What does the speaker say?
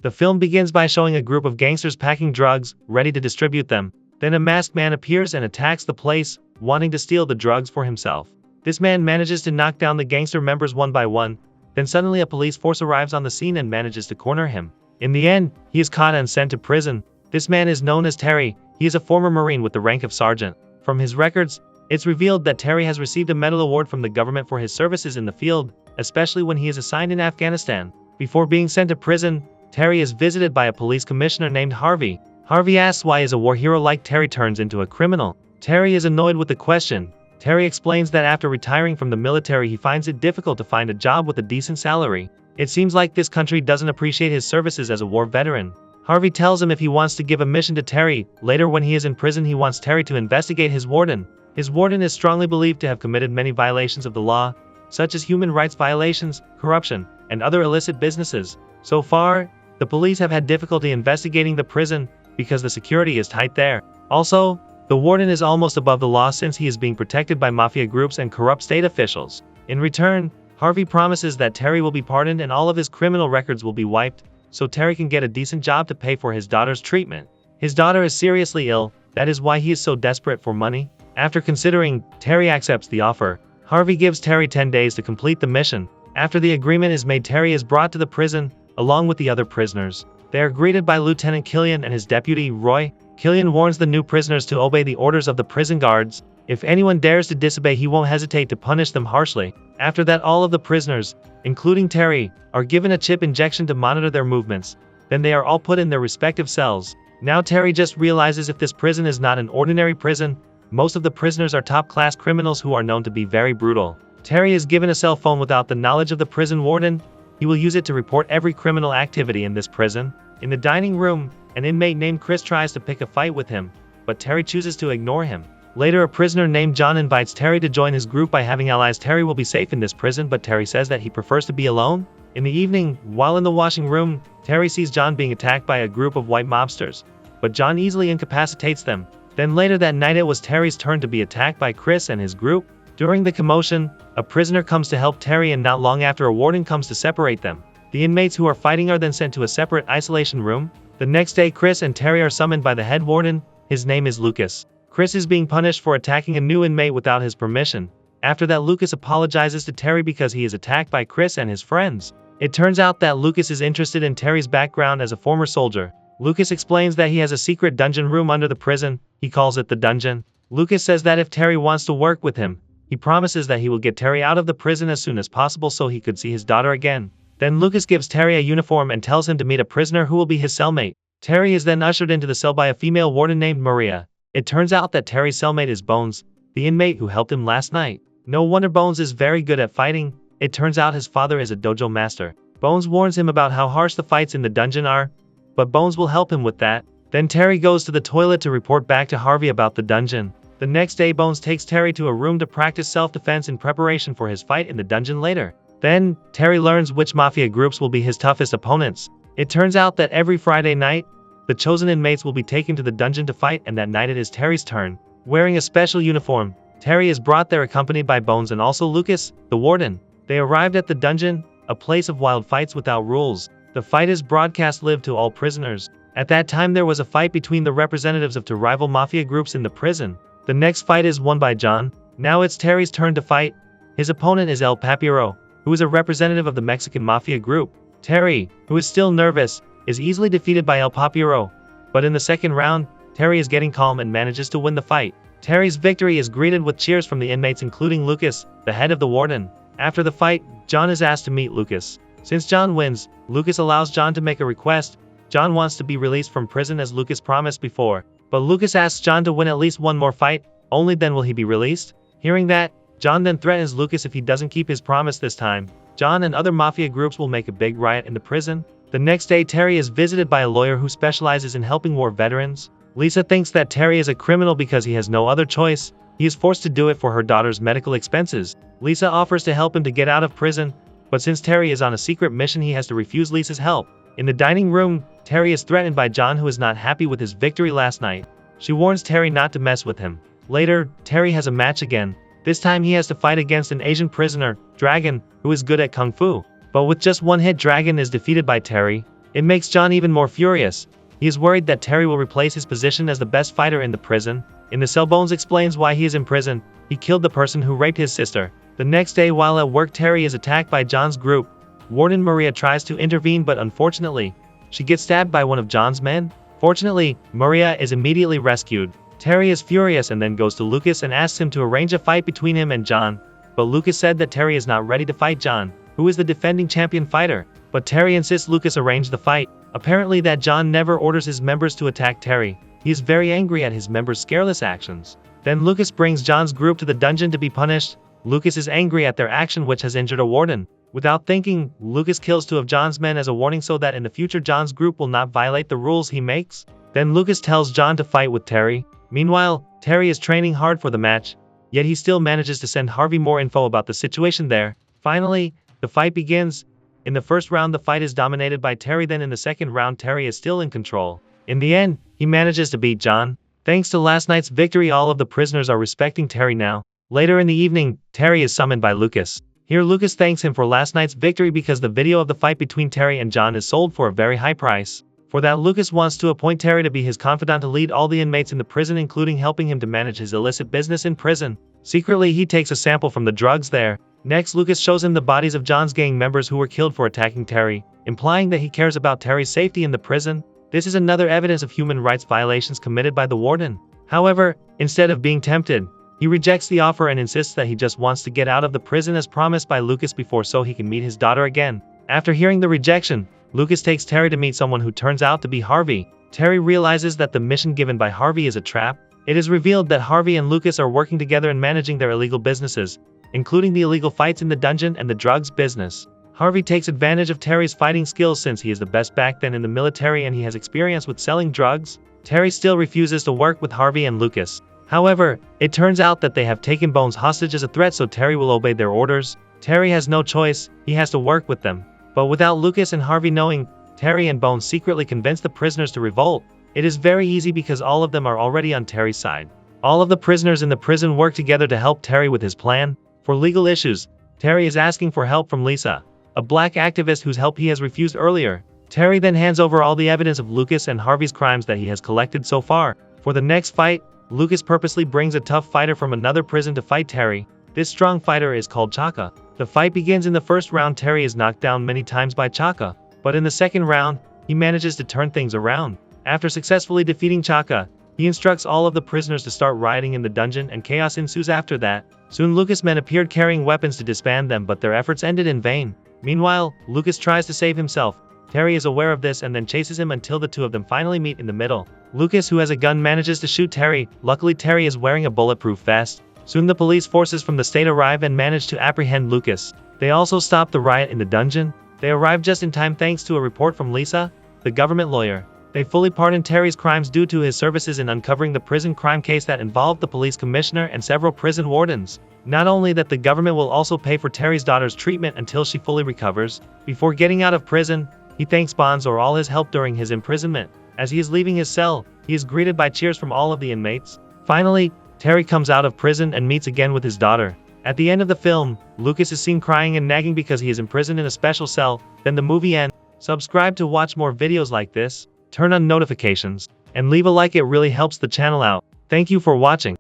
The film begins by showing a group of gangsters packing drugs, ready to distribute them. Then a masked man appears and attacks the place, wanting to steal the drugs for himself. This man manages to knock down the gangster members one by one. Then suddenly a police force arrives on the scene and manages to corner him. In the end, he is caught and sent to prison. This man is known as Terry. He is a former Marine with the rank of sergeant. From his records, it's revealed that Terry has received a medal award from the government for his services in the field, especially when he is assigned in Afghanistan. Before being sent to prison, Terry is visited by a police commissioner named Harvey. Harvey asks why is a war hero like Terry turns into a criminal. Terry is annoyed with the question. Terry explains that after retiring from the military he finds it difficult to find a job with a decent salary. It seems like this country doesn't appreciate his services as a war veteran. Harvey tells him if he wants to give a mission to Terry. Later when he is in prison he wants Terry to investigate his warden. His warden is strongly believed to have committed many violations of the law, such as human rights violations, corruption, and other illicit businesses. So far, the police have had difficulty investigating the prison because the security is tight there. Also, the warden is almost above the law since he is being protected by mafia groups and corrupt state officials. In return, Harvey promises that Terry will be pardoned and all of his criminal records will be wiped, so Terry can get a decent job to pay for his daughter's treatment. His daughter is seriously ill, that is why he is so desperate for money. After considering, Terry accepts the offer. Harvey gives Terry 10 days to complete the mission. After the agreement is made, Terry is brought to the prison, along with the other prisoners. They are greeted by Lieutenant Killian and his deputy, Roy. Killian warns the new prisoners to obey the orders of the prison guards. If anyone dares to disobey, he won't hesitate to punish them harshly. After that, all of the prisoners, including Terry, are given a chip injection to monitor their movements. Then they are all put in their respective cells. Now Terry just realizes if this prison is not an ordinary prison. Most of the prisoners are top-class criminals who are known to be very brutal. Terry is given a cell phone without the knowledge of the prison warden. He will use it to report every criminal activity in this prison. In the dining room, an inmate named Chris tries to pick a fight with him, but Terry chooses to ignore him. Later, a prisoner named John invites Terry to join his group by having allies. Terry will be safe in this prison, but Terry says that he prefers to be alone. In the evening, while in the washing room, Terry sees John being attacked by a group of white mobsters, but John easily incapacitates them. Then later that night it was Terry's turn to be attacked by Chris and his group. During the commotion, a prisoner comes to help Terry and not long after a warden comes to separate them. The inmates who are fighting are then sent to a separate isolation room. The next day Chris and Terry are summoned by the head warden. His name is Lucas. Chris is being punished for attacking a new inmate without his permission. After that, Lucas apologizes to Terry because he is attacked by Chris and his friends. It turns out that Lucas is interested in Terry's background as a former soldier. Lucas explains that he has a secret dungeon room under the prison. He calls it the dungeon. Lucas says that if Terry wants to work with him, he promises that he will get Terry out of the prison as soon as possible so he could see his daughter again. Then Lucas gives Terry a uniform and tells him to meet a prisoner who will be his cellmate. Terry is then ushered into the cell by a female warden named Maria. It turns out that Terry's cellmate is Bones, the inmate who helped him last night. No wonder Bones is very good at fighting. It turns out his father is a dojo master. Bones warns him about how harsh the fights in the dungeon are, but Bones will help him with that. Then Terry goes to the toilet to report back to Harvey about the dungeon. The next day Bones takes Terry to a room to practice self-defense in preparation for his fight in the dungeon later. Then, Terry learns which mafia groups will be his toughest opponents. It turns out that every Friday night, the chosen inmates will be taken to the dungeon to fight, and that night it is Terry's turn. Wearing a special uniform, Terry is brought there accompanied by Bones and also Lucas, the warden. They arrived at the dungeon, a place of wild fights without rules. The fight is broadcast live to all prisoners. At that time there was a fight between the representatives of two rival mafia groups in the prison. The next fight is won by John. Now it's Terry's turn to fight. His opponent is El Papiro, who is a representative of the Mexican mafia group. Terry, who is still nervous, is easily defeated by El Papiro. But in the second round, Terry is getting calm and manages to win the fight. Terry's victory is greeted with cheers from the inmates including Lucas, the head of the warden. After the fight, John is asked to meet Lucas. Since John wins, Lucas allows John to make a request. John wants to be released from prison as Lucas promised before. But Lucas asks John to win at least one more fight, only then will he be released. Hearing that, John then threatens Lucas if he doesn't keep his promise this time. John and other mafia groups will make a big riot in the prison. The next day Terry is visited by a lawyer who specializes in helping war veterans. Lisa thinks that Terry is a criminal because he has no other choice. He is forced to do it for her daughter's medical expenses. Lisa offers to help him to get out of prison, but since Terry is on a secret mission he has to refuse Lisa's help. In the dining room, Terry is threatened by John who is not happy with his victory last night. She warns Terry not to mess with him. Later, Terry has a match again. This time he has to fight against an Asian prisoner, Dragon, who is good at Kung Fu. But with just one hit Dragon is defeated by Terry. It makes John even more furious. He is worried that Terry will replace his position as the best fighter in the prison. In the cell, Bones explains why he is in prison. He killed the person who raped his sister. The next day, while at work, Terry is attacked by John's group. Warden Maria tries to intervene, but unfortunately, she gets stabbed by one of John's men. Fortunately, Maria is immediately rescued. Terry is furious and then goes to Lucas and asks him to arrange a fight between him and John. But Lucas said that Terry is not ready to fight John, who is the defending champion fighter. But Terry insists Lucas arrange the fight. Apparently that John never orders his members to attack Terry. He is very angry at his members' careless actions. Then Lucas brings John's group to the dungeon to be punished. Lucas is angry at their action, which has injured a warden. Without thinking, Lucas kills 2 of John's men as a warning so that in the future John's group will not violate the rules he makes. Then Lucas tells John to fight with Terry. Meanwhile, Terry is training hard for the match, yet he still manages to send Harvey more info about the situation there. Finally, the fight begins. In the first round, the fight is dominated by Terry. Then in the second round, Terry is still in control. In the end, he manages to beat John. Thanks to last night's victory, all of the prisoners are respecting Terry now. Later in the evening, Terry is summoned by Lucas. Here Lucas thanks him for last night's victory because the video of the fight between Terry and John is sold for a very high price. For that, Lucas wants to appoint Terry to be his confidant to lead all the inmates in the prison, including helping him to manage his illicit business in prison. Secretly, he takes a sample from the drugs there. Next, Lucas shows him the bodies of John's gang members who were killed for attacking Terry, implying that he cares about Terry's safety in the prison. This is another evidence of human rights violations committed by the warden. However, instead of being tempted, he rejects the offer and insists that he just wants to get out of the prison as promised by Lucas before so he can meet his daughter again. After hearing the rejection, Lucas takes Terry to meet someone who turns out to be Harvey. Terry realizes that the mission given by Harvey is a trap. It is revealed that Harvey and Lucas are working together in managing their illegal businesses, including the illegal fights in the dungeon and the drugs business. Harvey takes advantage of Terry's fighting skills since he is the best back then in the military and he has experience with selling drugs. Terry still refuses to work with Harvey and Lucas. However, it turns out that they have taken Bones hostage as a threat, so Terry will obey their orders. Terry has no choice, he has to work with them. But without Lucas and Harvey knowing, Terry and Bones secretly convince the prisoners to revolt. It is very easy because all of them are already on Terry's side. All of the prisoners in the prison work together to help Terry with his plan. For legal issues, Terry is asking for help from Lisa, a black activist whose help he has refused earlier. Terry then hands over all the evidence of Lucas and Harvey's crimes that he has collected so far. For the next fight, Lucas purposely brings a tough fighter from another prison to fight Terry. This strong fighter is called Chaka. The fight begins in the first round. Terry is knocked down many times by Chaka, but in the second round, he manages to turn things around. After successfully defeating Chaka, he instructs all of the prisoners to start rioting in the dungeon and chaos ensues after that. Soon Lucas' men appeared carrying weapons to disband them, but their efforts ended in vain. Meanwhile, Lucas tries to save himself. Terry is aware of this and then chases him until the two of them finally meet in the middle. Lucas, who has a gun, manages to shoot Terry. Luckily, Terry is wearing a bulletproof vest. Soon the police forces from the state arrive and manage to apprehend Lucas. They also stop the riot in the dungeon. They arrive just in time thanks to a report from Lisa, the government lawyer. They fully pardon Terry's crimes due to his services in uncovering the prison crime case that involved the police commissioner and several prison wardens. Not only that, the government will also pay for Terry's daughter's treatment until she fully recovers. Before getting out of prison, he thanks Bonds for all his help during his imprisonment. As he is leaving his cell, he is greeted by cheers from all of the inmates. Finally, Terry comes out of prison and meets again with his daughter. At the end of the film, Lucas is seen crying and nagging because he is imprisoned in a special cell. Then the movie ends. Subscribe to watch more videos like this, turn on notifications, and leave a like, it really helps the channel out. Thank you for watching.